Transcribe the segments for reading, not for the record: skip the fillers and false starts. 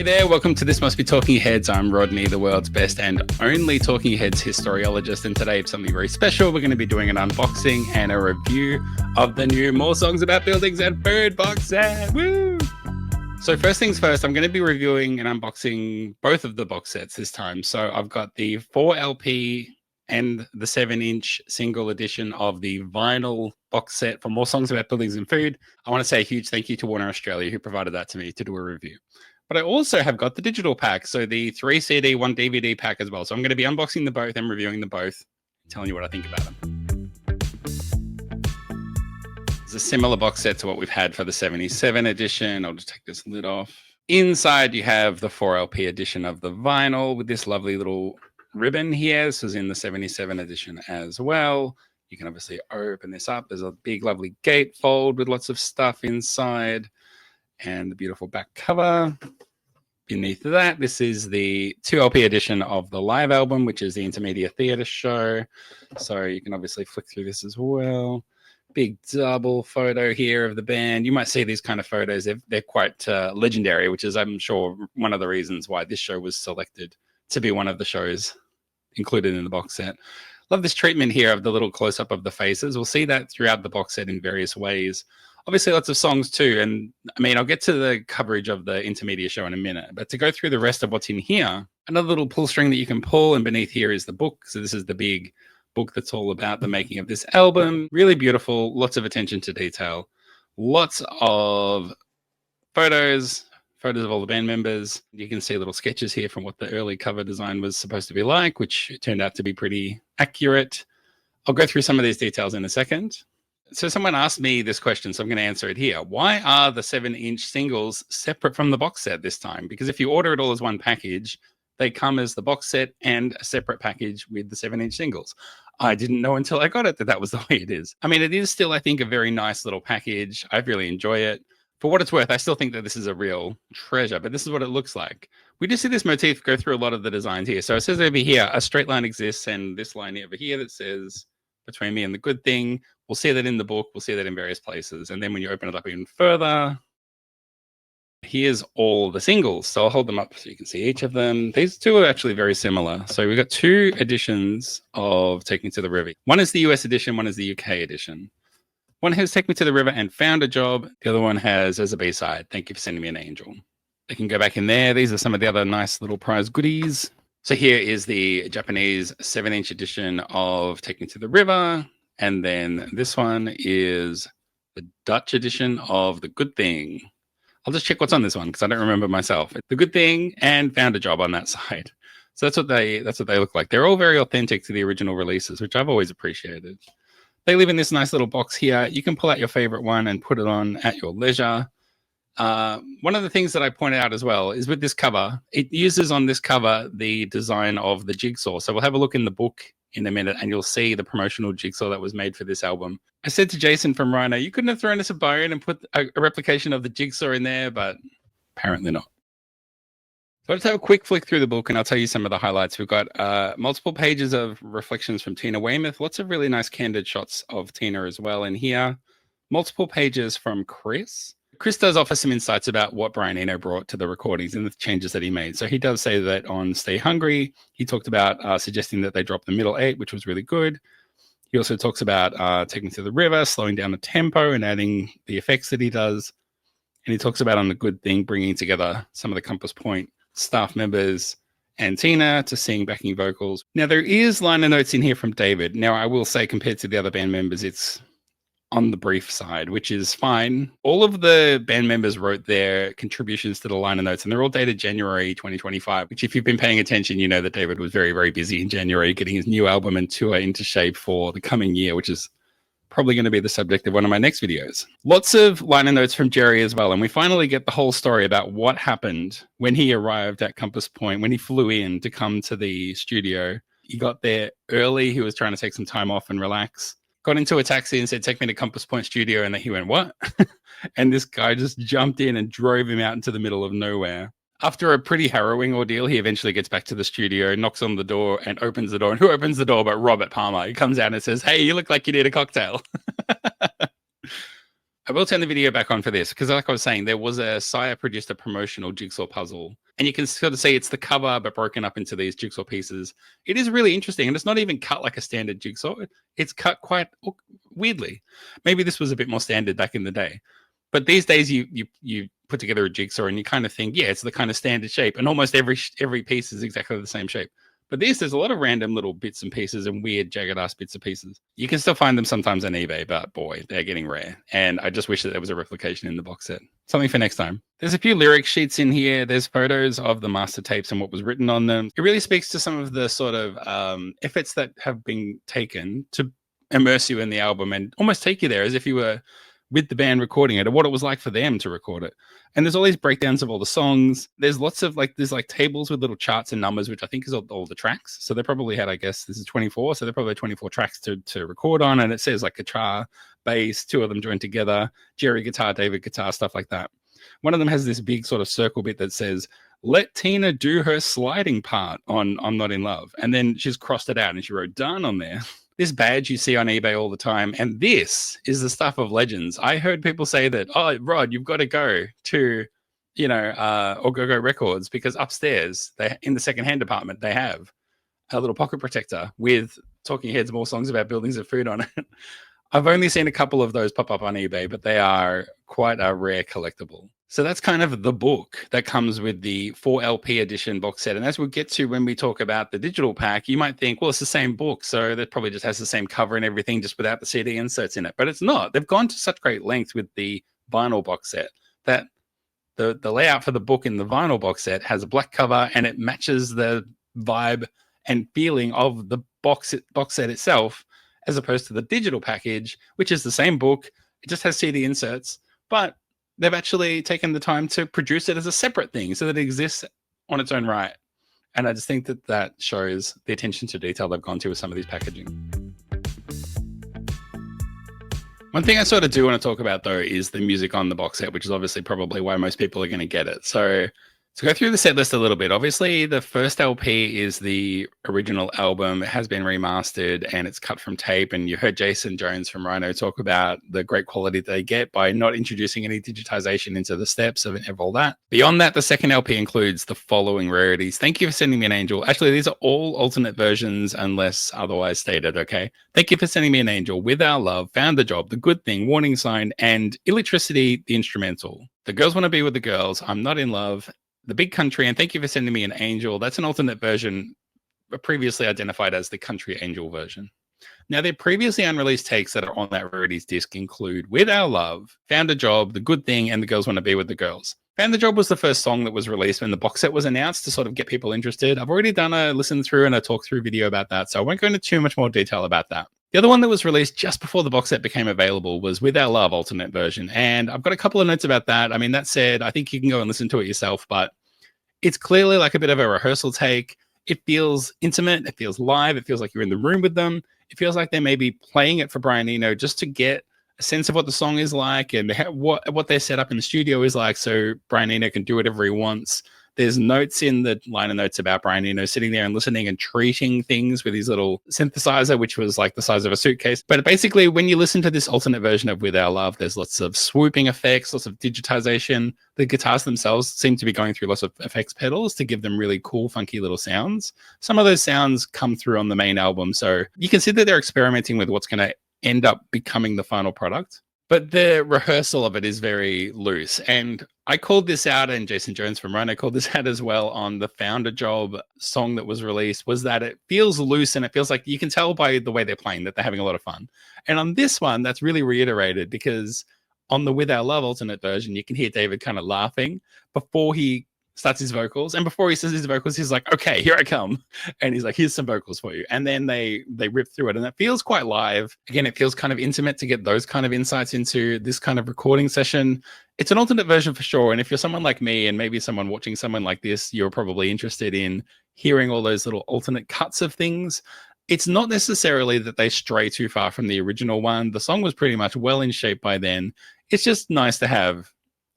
Hey there, welcome to This Must Be Talking Heads. I'm Rodney, the world's best and only Talking Heads historiologist, and today it's something very special. We're going to be doing an unboxing and a review of the new More Songs About Buildings and Food box set. Woo! So first things first, I'm going to be reviewing and unboxing both of the box sets this time. So I've got the 4LP and the 7-inch single edition of the vinyl box set for More Songs About Buildings and Food. I want to say a huge thank you to Warner Australia who provided that to me to do a review. But I also have got the digital pack, so the 3 CD, 1 DVD pack as well. So I'm going to be unboxing the both and reviewing them both, telling you what I think about them. It's a similar box set to what we've had for the 77 edition. I'll just take this lid off. Inside, you have the 4LP edition of the vinyl with this lovely little ribbon here. This is in the 77 edition as well. You can obviously open this up. There's a big, lovely gatefold with lots of stuff inside. And the beautiful back cover. Beneath that, this is the 2LP edition of the live album, which is the Intermedia Theatre show. So you can obviously flick through this as well. Big double photo here of the band. You might see these kind of photos. They're quite legendary, which is, I'm sure, one of the reasons why this show was selected to be one of the shows included in the box set. Love this treatment here of the little close-up of the faces. We'll see that throughout the box set in various ways. Obviously, lots of songs too. And I mean, I'll get to the coverage of the Intermedia show in a minute, but to go through the rest of what's in here, another little pull string that you can pull, and beneath here is the book. So this is the big book that's all about the making of this album. Really beautiful, lots of attention to detail, lots of photos of all the band members. You can see little sketches here from what the early cover design was supposed to be like, which turned out to be pretty accurate. I'll go through some of these details in a second. So someone asked me this question, so I'm going to answer it here. Why are the 7-inch singles separate from the box set this time? Because if you order it all as one package, they come as the box set and a separate package with the 7-inch singles. I didn't know until I got it that was the way it is. I mean, it is still, I think, a very nice little package. I really enjoy it. For what it's worth, I still think that this is a real treasure, but this is what it looks like. We do see this motif go through a lot of the designs here. So it says over here, a straight line exists, and this line over here that says, between me and the good thing. We'll see that in the book. We'll see that in various places. And then when you open it up even further, here's all the singles. So I'll hold them up so you can see each of them. These two are actually very similar. So we've got 2 editions of Take Me to the River. One is the US edition, one is the UK edition. One has Take Me to the River and Found a Job. The other one has as a B-side, Thank You for Sending Me an Angel. They can go back in there. These are some of the other nice little prize goodies. So here is the Japanese 7-inch edition of Take Me to the River. And then this one is the Dutch edition of The Good Thing. I'll just check what's on this one because I don't remember myself. The Good Thing and Found a Job on that side. So that's what they look like. They're all very authentic to the original releases, which I've always appreciated. They live in this nice little box here. You can pull out your favorite one and put it on at your leisure. One of the things that I pointed out as well is with this cover, it uses on this cover the design of the jigsaw. So we'll have a look in the book in a minute and you'll see the promotional jigsaw that was made for this album. I said to Jason from Rhino, you couldn't have thrown us a bone and put a replication of the jigsaw in there, but apparently not. So let's have a quick flick through the book and I'll tell you some of the highlights. We've got multiple pages of reflections from Tina Weymouth, lots of really nice candid shots of Tina as well in here. Multiple pages from Chris. Chris does offer some insights about what Brian Eno brought to the recordings and the changes that he made. So he does say that on Stay Hungry, he talked about suggesting that they drop the middle 8, which was really good. He also talks about Taking to the River, slowing down the tempo and adding the effects that he does. And he talks about on The Good Thing, bringing together some of the Compass Point staff members and Tina to sing backing vocals. Now, there is liner notes in here from David. Now, I will say compared to the other band members, it's on the brief side, which is fine. All of the band members wrote their contributions to the liner notes, and they're all dated January 2025, which if you've been paying attention, you know that David was very, very busy in January getting his new album and tour into shape for the coming year, which is probably going to be the subject of one of my next videos. Lots of liner notes from Jerry as well, and we finally get the whole story about what happened when he arrived at Compass Point, when he flew in to come to the studio. He got there early. He was trying to take some time off and relax. Got into a taxi and said, take me to Compass Point Studio. And then he went, what? And this guy just jumped in and drove him out into the middle of nowhere. After a pretty harrowing ordeal, he eventually gets back to the studio, knocks on the door and opens the door. And who opens the door but Robert Palmer? He comes out and says, hey, you look like you need a cocktail. I will turn the video back on for this because like I was saying, there was a Sire produced a promotional jigsaw puzzle and you can sort of see it's the cover but broken up into these jigsaw pieces. It is really interesting, and it's not even cut like a standard jigsaw. It's cut quite weirdly. Maybe this was a bit more standard back in the day, but these days you put together a jigsaw and you kind of think, yeah, it's the kind of standard shape, and almost every piece is exactly the same shape. But there's a lot of random little bits and pieces and weird jagged ass bits and pieces. You can still find them sometimes on eBay, but boy, they're getting rare. And I just wish that there was a replication in the box set. Something for next time. There's a few lyric sheets in here. There's photos of the master tapes and what was written on them. It really speaks to some of the sort of efforts that have been taken to immerse you in the album and almost take you there as if you were with the band recording it, or what it was like for them to record it. And there's all these breakdowns of all the songs. There's lots of there's tables with little charts and numbers, which I think is all the tracks. So they probably had, I guess this is 24. So they probably had 24 tracks to record on. And it says guitar, bass, two of them joined together, Jerry guitar, David guitar, stuff like that. One of them has this big sort of circle bit that says, "Let Tina do her sliding part on I'm Not in Love." And then she's crossed it out and she wrote "done" on there. This badge you see on eBay all the time, and this is the stuff of legends. I heard people say that, "Oh, Rod, you've got to go to, or Go Records, because upstairs, in the secondhand department, they have a little pocket protector with Talking Heads More Songs About Buildings and Food on it." I've only seen a couple of those pop up on eBay, but they are quite a rare collectible. So that's kind of the book that comes with the 4LP edition box set. And as we'll get to when we talk about the digital pack, you might think, well, it's the same book, so that probably just has the same cover and everything, just without the CD inserts in it. But it's not. They've gone to such great length with the vinyl box set that the layout for the book in the vinyl box set has a black cover, and it matches the vibe and feeling of the box set itself, as opposed to the digital package, which is the same book. It just has CD inserts, but they've actually taken the time to produce it as a separate thing so that it exists on its own right. And I just think that shows the attention to detail they've gone to with some of these packaging. One thing I sort of do want to talk about, though, is the music on the box set, which is obviously probably why most people are going to get it. So to go through the set list a little bit, obviously the first LP is the original album. It has been remastered and it's cut from tape. And you heard Jason Jones from Rhino talk about the great quality they get by not introducing any digitization into the steps of all that. Beyond that, the second LP includes the following rarities. Thank You for Sending Me an Angel. Actually, these are all alternate versions unless otherwise stated, okay? Thank You for Sending Me an Angel, With Our Love, Found the Job, The Good Thing, Warning Sign, and Electricity, the instrumental. The Girls Want to Be with the Girls, I'm Not in Love, The Big Country, and Thank You for Sending Me an Angel. That's an alternate version previously identified as the Country Angel version. Now, their previously unreleased takes that are on that rarities disc include With Our Love, Found a Job, The Good Thing, and The Girls Want to Be with the Girls. Found the Job was the first song that was released when the box set was announced to sort of get people interested. I've already done a listen through and a talk through video about that, so I won't go into too much more detail about that. The other one that was released just before the box set became available was With Our Love alternate version, and I've got a couple of notes about that. I mean, that said, I think you can go and listen to it yourself, but it's clearly like a bit of a rehearsal take. It feels intimate. It feels live. It feels like you're in the room with them. It feels like they may be playing it for Brian Eno just to get a sense of what the song is like and what their setup in the studio is like, so Brian Eno can do whatever he wants. There's notes in the liner notes about Brian Eno sitting there and listening and treating things with his little synthesizer, which was like the size of a suitcase. But basically, when you listen to this alternate version of With Our Love, there's lots of swooping effects, lots of digitization. The guitars themselves seem to be going through lots of effects pedals to give them really cool, funky little sounds. Some of those sounds come through on the main album, so you can see that they're experimenting with what's going to end up becoming the final product. But the rehearsal of it is very loose. And I called this out, and Jason Jones from Rhino called this out as well on the Found a Job song that was released, was that it feels loose and it feels like you can tell by the way they're playing that they're having a lot of fun. And on this one, that's really reiterated because on the With Our Love alternate version, you can hear David kind of laughing before he starts his vocals, and before he says his vocals, he's like, okay, here I come, and he's like, here's some vocals for you, and then they rip through it, and it feels quite live. Again, it feels kind of intimate to get those kind of insights into this kind of recording session. It's an alternate version for sure, and if you're someone like me and maybe someone watching someone like this, you're probably interested in hearing all those little alternate cuts of things. It's not necessarily that they stray too far from the original one. The song was pretty much well in shape by then. It's just nice to have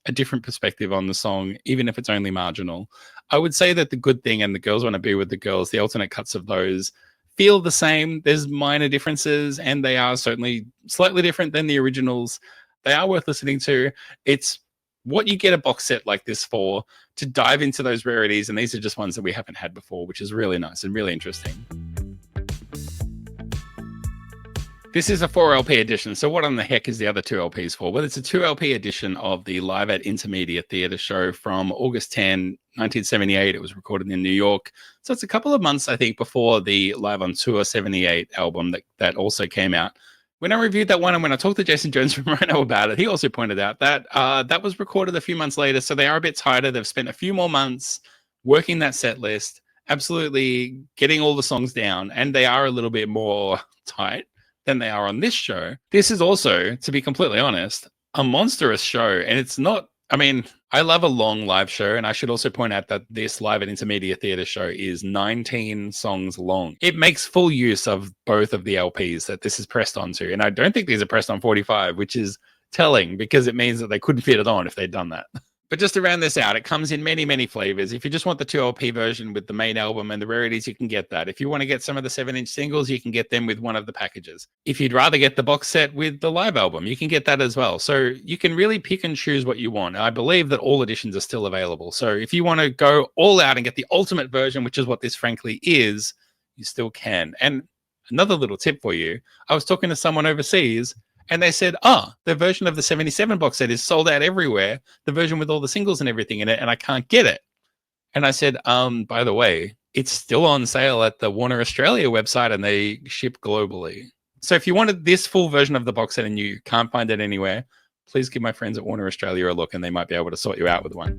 a different perspective on the song, even if it's only marginal. I would say that The Good Thing and The Girls Want to Be with the Girls, the alternate cuts of those, feel the same. There's minor differences, and they are certainly slightly different than the originals. They are worth listening to. It's what you get a box set like this for, to dive into those rarities. And these are just ones that we haven't had before, which is really nice and really interesting. This is a 4LP edition. So what on the heck is the other 2 LPs for? Well, it's a 2LP edition of the Live at Intermedia Theatre show from August 10, 1978. It was recorded in New York. So it's a couple of months, I think, before the Live on Tour 78 album that also came out. When I reviewed that one and when I talked to Jason Jones from Rhino about it, he also pointed out that that was recorded a few months later. So they are a bit tighter. They've spent a few more months working that set list, absolutely getting all the songs down, and they are a little bit more tight than they are on this show. This is also, to be completely honest, a monstrous show. And it's not, I mean, I love a long live show. And I should also point out that this Live at Intermedia Theatre show is 19 songs long. It makes full use of both of the LPs that this is pressed onto. And I don't think these are pressed on 45, which is telling because it means that they couldn't fit it on if they'd done that. But just to round this out, it comes in many, many flavors. If you just want the 2LP version with the main album and the rarities, you can get that. If you want to get some of the 7-inch singles, you can get them with one of the packages. If you'd rather get the box set with the live album, you can get that as well. So you can really pick and choose what you want. I believe that all editions are still available. So if you want to go all out and get the ultimate version, which is what this frankly is, you still can. And another little tip for you, I was talking to someone overseas, and they said, the version of the 77 box set is sold out everywhere, the version with all the singles and everything in it, and I can't get it. And I said, by the way, it's still on sale at the Warner Australia website and they ship globally. So if you wanted this full version of the box set and you can't find it anywhere, please give my friends at Warner Australia a look and they might be able to sort you out with one.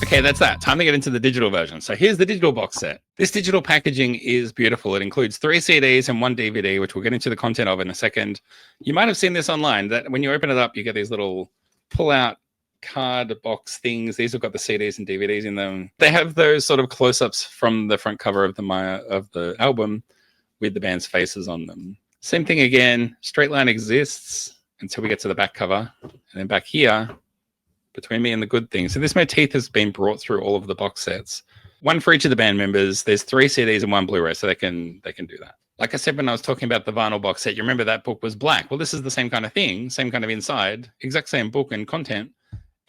Okay, that's that. Time to get into the digital version. So here's the digital box set. This digital packaging is beautiful. It includes 3 CDs and 1 DVD, which we'll get into the content of in a second. You might have seen this online, that when you open it up, you get these little pull-out card box things. These have got the CDs and DVDs in them. They have those sort of close-ups from the front cover of the album with the band's faces on them. Same thing again. Straight line exists until we get to the back cover. And then back here, Between Me and the Good Thing. So this motif has been brought through all of the box sets. One for each of the band members. There's 3 CDs and 1 Blu-ray, so they can do that. Like I said when I was talking about the vinyl box set, you remember that book was black. Well, this is the same kind of thing, same kind of inside, exact same book and content,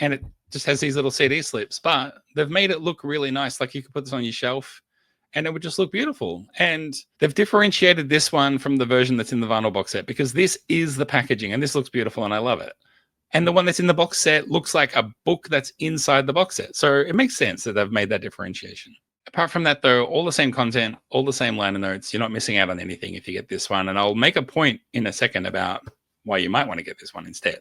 and it just has these little CD slips, but they've made it look really nice. Like you could put this on your shelf and it would just look beautiful. And they've differentiated this one from the version that's in the vinyl box set because this is the packaging and this looks beautiful and I love it. And the one that's in the box set looks like a book that's inside the box set. So it makes sense that they've made that differentiation. Apart from that, though, all the same content, all the same liner notes. You're not missing out on anything if you get this one. And I'll make a point in a second about why you might want to get this one instead.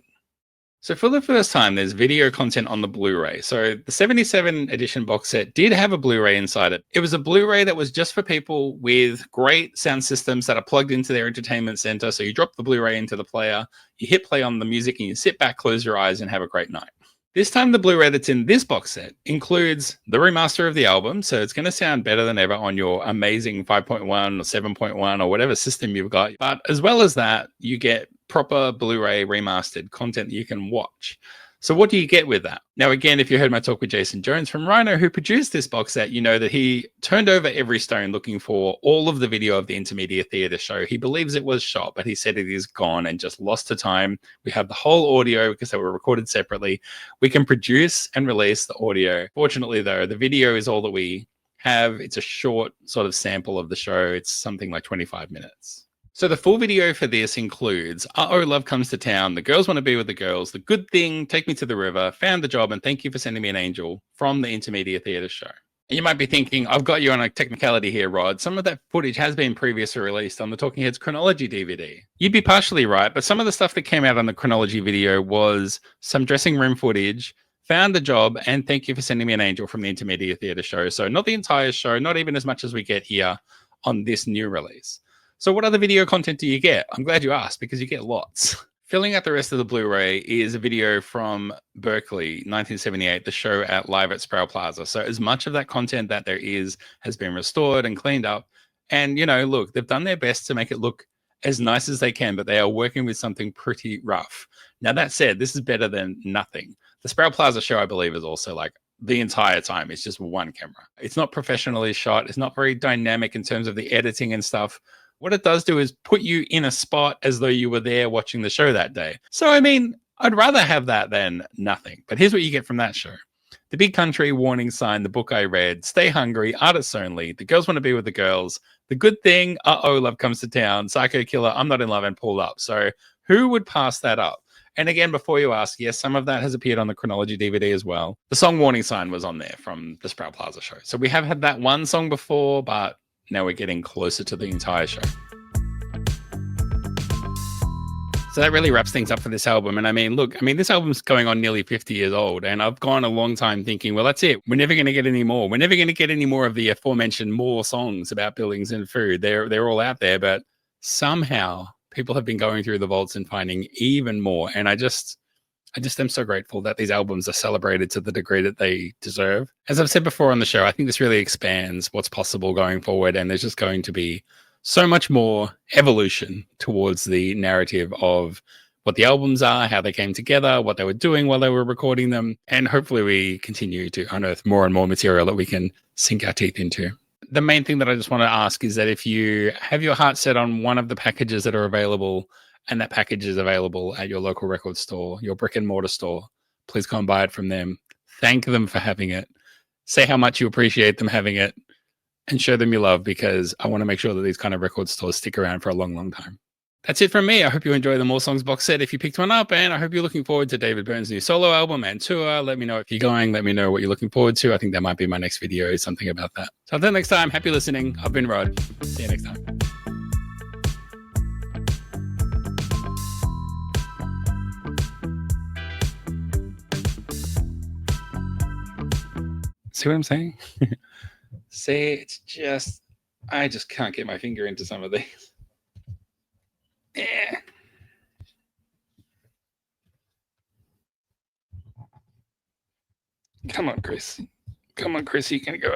So for the first time, there's video content on the Blu-ray. So the 77 edition box set did have a Blu-ray inside it. It was a Blu-ray that was just for people with great sound systems that are plugged into their entertainment center. So you drop the Blu-ray into the player, you hit play on the music, and you sit back, close your eyes, and have a great night. This time, the Blu-ray that's in this box set includes the remaster of the album. So it's going to sound better than ever on your amazing 5.1 or 7.1 or whatever system you've got. But as well as that, you get proper Blu-ray remastered content that you can watch. So what do you get with that? Now, again, if you heard my talk with Jason Jones from Rhino, who produced this box set, you know that he turned over every stone looking for all of the video of the Intermedia Theatre show. He believes it was shot, but he said it is gone and just lost to time. We have the whole audio because they were recorded separately. We can produce and release the audio. Fortunately, though, the video is all that we have. It's a short sort of sample of the show. It's something like 25 minutes. So the full video for this includes Uh-Oh, Love Comes to Town, The Girls Want to Be with the Girls, The Good Thing, Take Me to the River, Found the Job, and Thank You for Sending Me an Angel from the Intermedia Theatre show. And you might be thinking, I've got you on a technicality here, Rod. Some of that footage has been previously released on the Talking Heads Chronology DVD. You'd be partially right, but some of the stuff that came out on the Chronology video was some dressing room footage, Found the Job, and Thank You for Sending Me an Angel from the Intermedia Theatre show. So not the entire show, not even as much as we get here on this new release. So what other video content do you get? I'm glad you asked because you get lots. Filling out the rest of the Blu-ray is a video from Berkeley, 1978, the show at Live at Sproul Plaza. So as much of that content that there is has been restored and cleaned up. And, you know, look, they've done their best to make it look as nice as they can, but they are working with something pretty rough. Now, that said, this is better than nothing. The Sproul Plaza show, I believe, is also like the entire time. It's just one camera. It's not professionally shot. It's not very dynamic in terms of the editing and stuff. What it does do is put you in a spot as though you were there watching the show that day. So, I mean, I'd rather have that than nothing. But here's what you get from that show: The Big Country, Warning Sign, The Book I Read, Stay Hungry, Artists Only, The Girls Want to Be with the Girls, The Good Thing, Uh-Oh, Love Comes to Town, Psycho Killer, I'm Not in Love, and Pulled Up. So who would pass that up? And again, before you ask, yes, some of that has appeared on the Chronology DVD as well. The song Warning Sign was on there from the Sprout Plaza show. So we have had that one song before, but now we're getting closer to the entire show. So that really wraps things up for this album. And I mean, look, this album's going on nearly 50 years old. And I've gone a long time thinking, well, that's it. We're never going to get any more. We're never going to get any more of the aforementioned more songs about buildings and food. They're all out there. But somehow people have been going through the vaults and finding even more. And I just am so grateful that these albums are celebrated to the degree that they deserve. As I've said before on the show, I think this really expands what's possible going forward. And there's just going to be so much more evolution towards the narrative of what the albums are, how they came together, what they were doing while they were recording them. And hopefully we continue to unearth more and more material that we can sink our teeth into. The main thing that I just want to ask is that if you have your heart set on one of the packages that are available, and that package is available at your local record store, your brick and mortar store, please go and buy it from them. Thank them for having it. Say how much you appreciate them having it, and show them your love, because I want to make sure that these kind of record stores stick around for a long, long time. That's it from me. I hope you enjoy the More Songs box set if you picked one up, and I hope you're looking forward to David Byrne's new solo album and tour. Let me know if you're going. Let me know what you're looking forward to. I think that might be my next video, something about that. So until next time, happy listening. I've been Rod. See you next time. See what I'm saying? See, it's just, I just can't get my finger into some of these. Yeah. Come on, Chris. Come on, Chris, you can go.